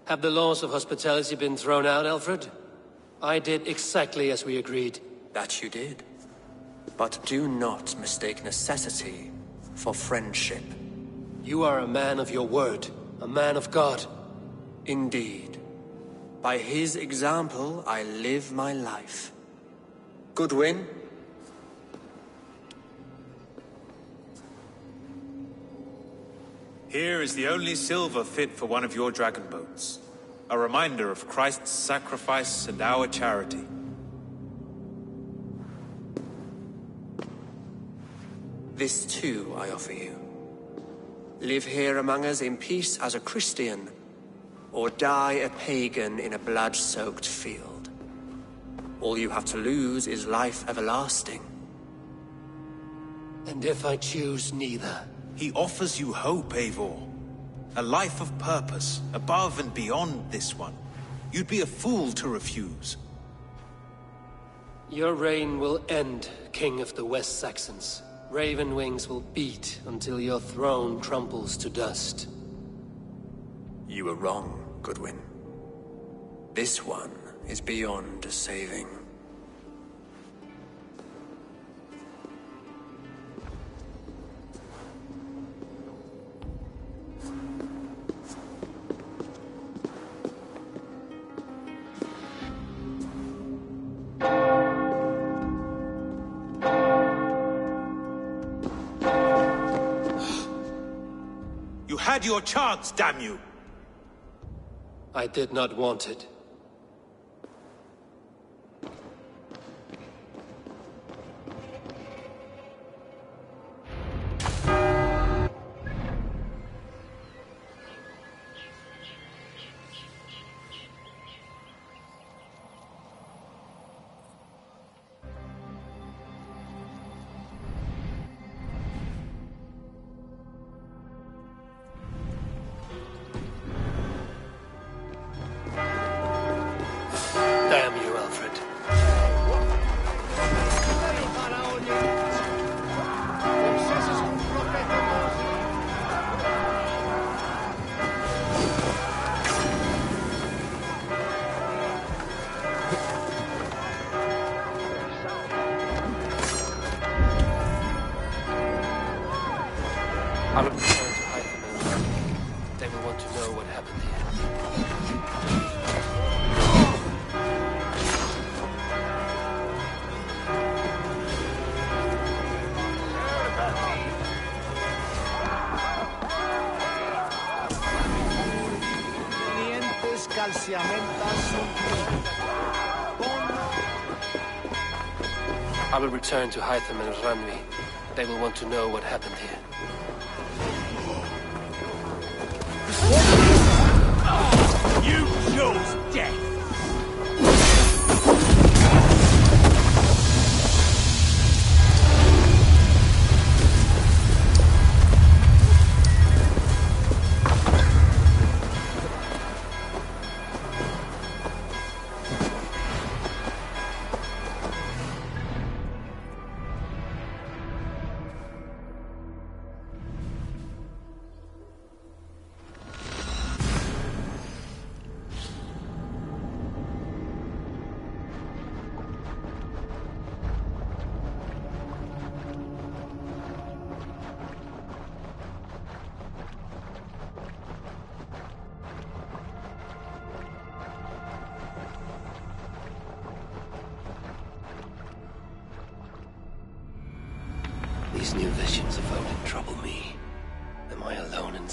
Have the laws of hospitality been thrown out, Alfred? I did exactly as we agreed. That you did. But do not mistake necessity for friendship. You are a man of your word, a man of God. Indeed. By his example, I live my life. Goodwin? Here is the only silver fit for one of your dragon boats. A reminder of Christ's sacrifice and our charity. This too I offer you. Live here among us in peace as a Christian, or die a pagan in a blood-soaked field. All you have to lose is life everlasting. And if I choose neither? He offers you hope, Eivor. A life of purpose, above and beyond this one. You'd be a fool to refuse. Your reign will end, King of the West Saxons. Raven wings will beat until your throne crumbles to dust. You were wrong, Goodwin. This one is beyond saving. You had your chance, damn you! I did not want it. Damn you, Alfred. I will return to Hytham. They will want to know what happened here. I will return to Hytham and Randvi. They will want to know what happened here. You chose death! These new visions of Odin trouble me. Am I alone in...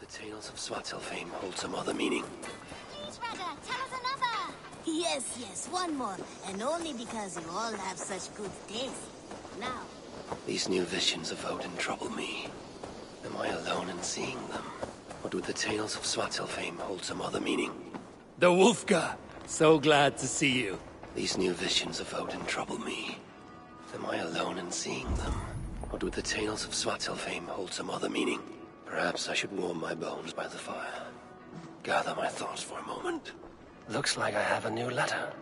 the tales of Svartalfheim hold some other meaning? Please, Ragga, tell us another! Yes, yes, one more. And only because you all have such good taste. Now. These new visions of Odin trouble me. Am I alone in seeing them? Or do the tales of Svartalfheim hold some other meaning? The Wolfgar! So glad to see you. These new visions of Odin trouble me. Am I alone in seeing them? Or do the tales of Svartalfheim hold some other meaning? Perhaps I should warm my bones by the fire. Gather my thoughts for a moment. Looks like I have a new letter.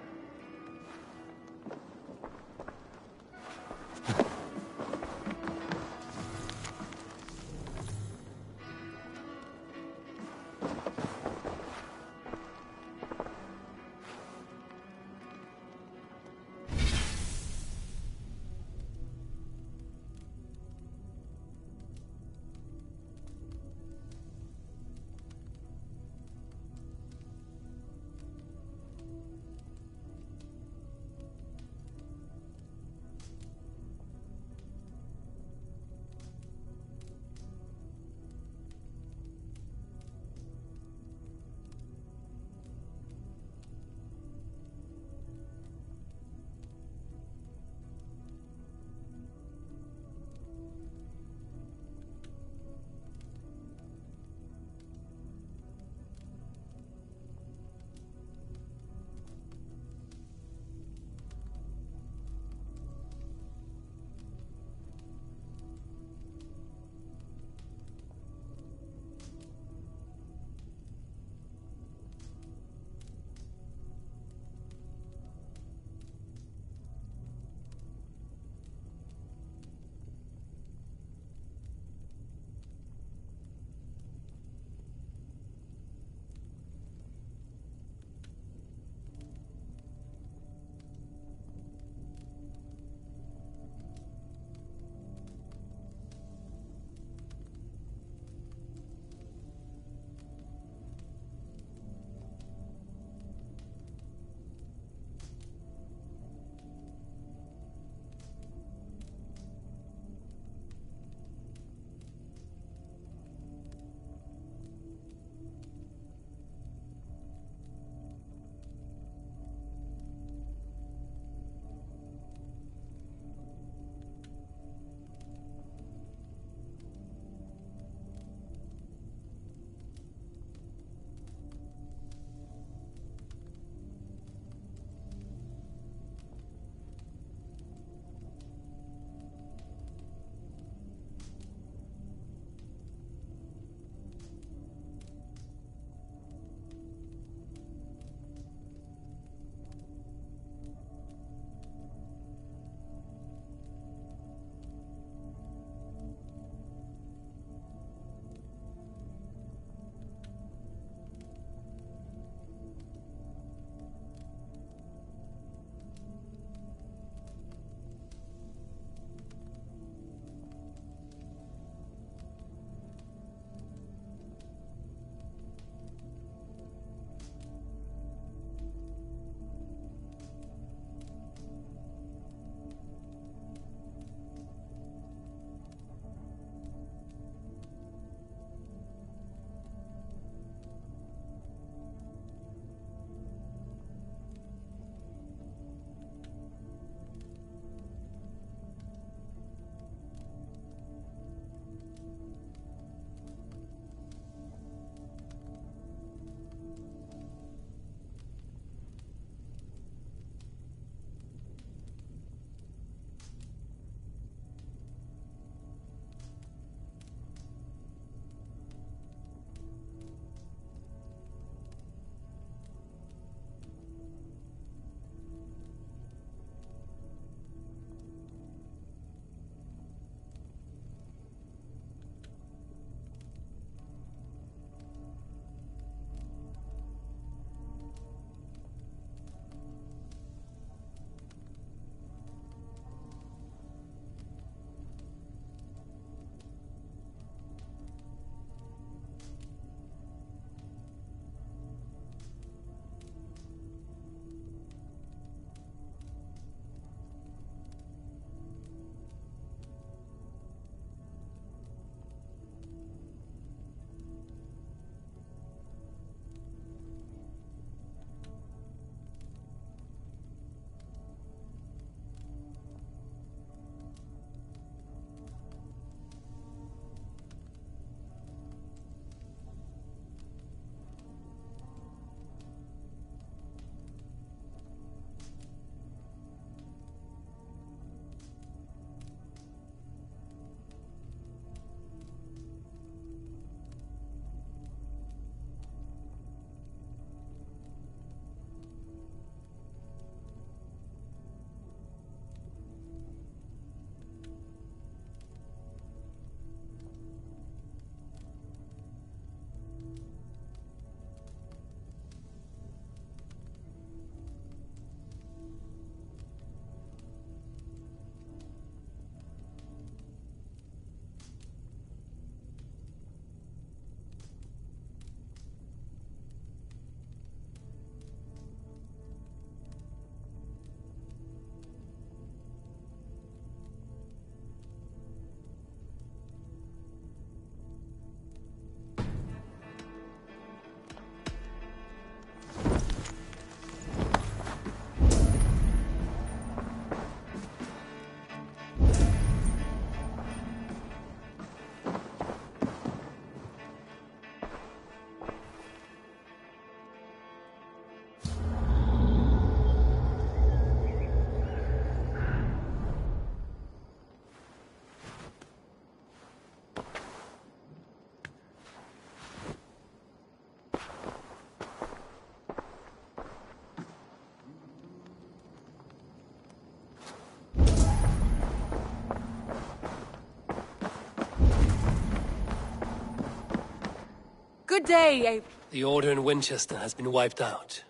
Good day, The Order in Winchester has been wiped out,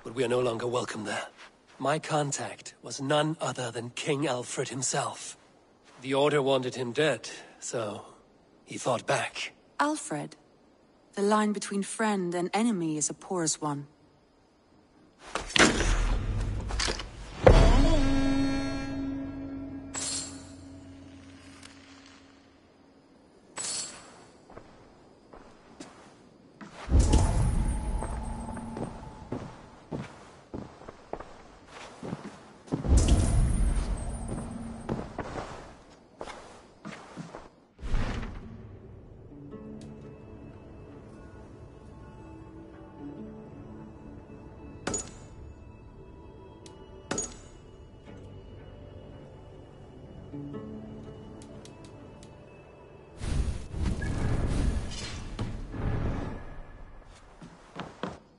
but we are no longer welcome there. My contact was none other than King Alfred himself. The Order wanted him dead, so he fought back. Alfred. The line between friend and enemy is a porous one.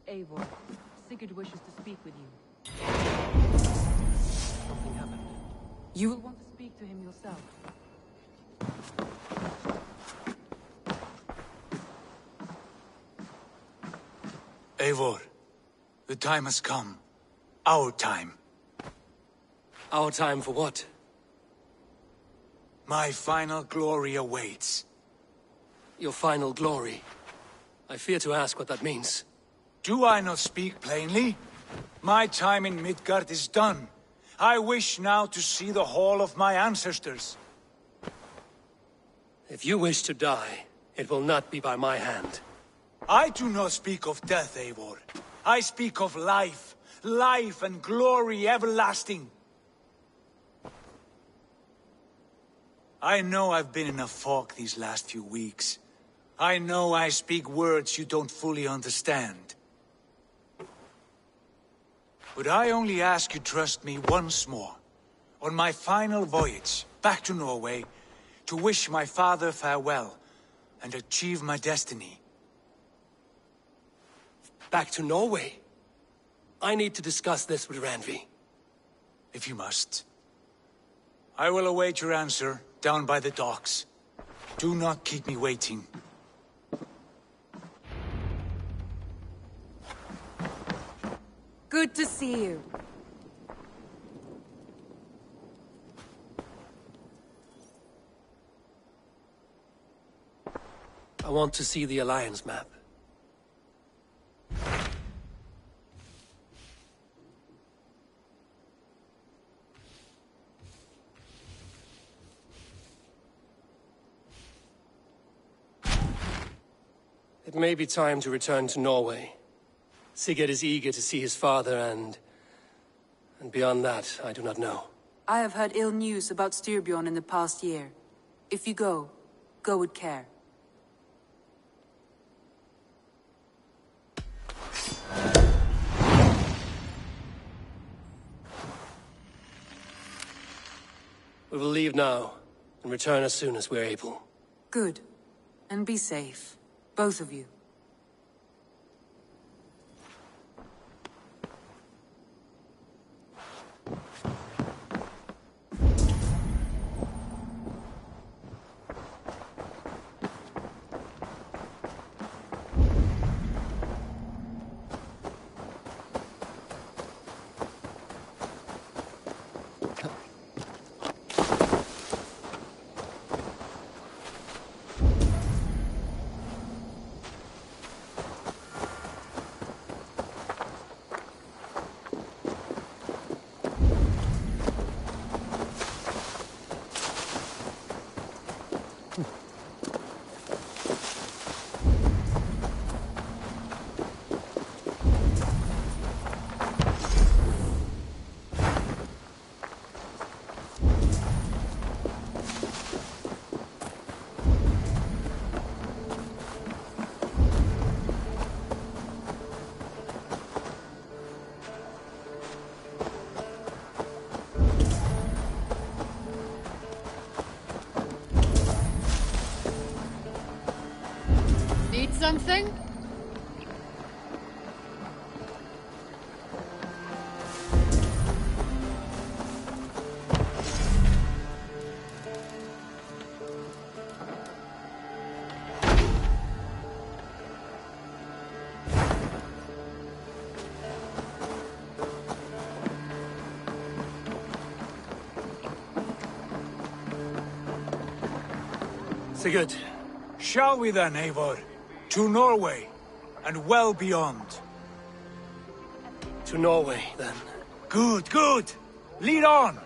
Eivor. Sigurd wishes to speak with you. Something happened. You will want to speak to him yourself. Eivor, the time has come. Our time. Our time for what? My final glory awaits. Your final glory? I fear to ask what that means. Do I not speak plainly? My time in Midgard is done. I wish now to see the hall of my ancestors. If you wish to die, it will not be by my hand. I do not speak of death, Eivor. I speak of life. Life and glory everlasting. I know I've been in a fog these last few weeks. I know I speak words you don't fully understand. But I only ask you trust me once more, on my final voyage back to Norway, to wish my father farewell and achieve my destiny. Back to Norway? I need to discuss this with Randvi. If you must. I will await your answer down by the docks. Do not keep me waiting. Good to see you. I want to see the Alliance map. It may be time to return to Norway. Sigurd is eager to see his father and beyond that, I do not know. I have heard ill news about Styrbjorn in the past year. If you go with care. We will leave now, and return as soon as we're able. Good. And be safe. Both of you. Something? Sigurd. Shall we then, Eivor? To Norway, and well beyond. To Norway, then. Good, good! Lead on!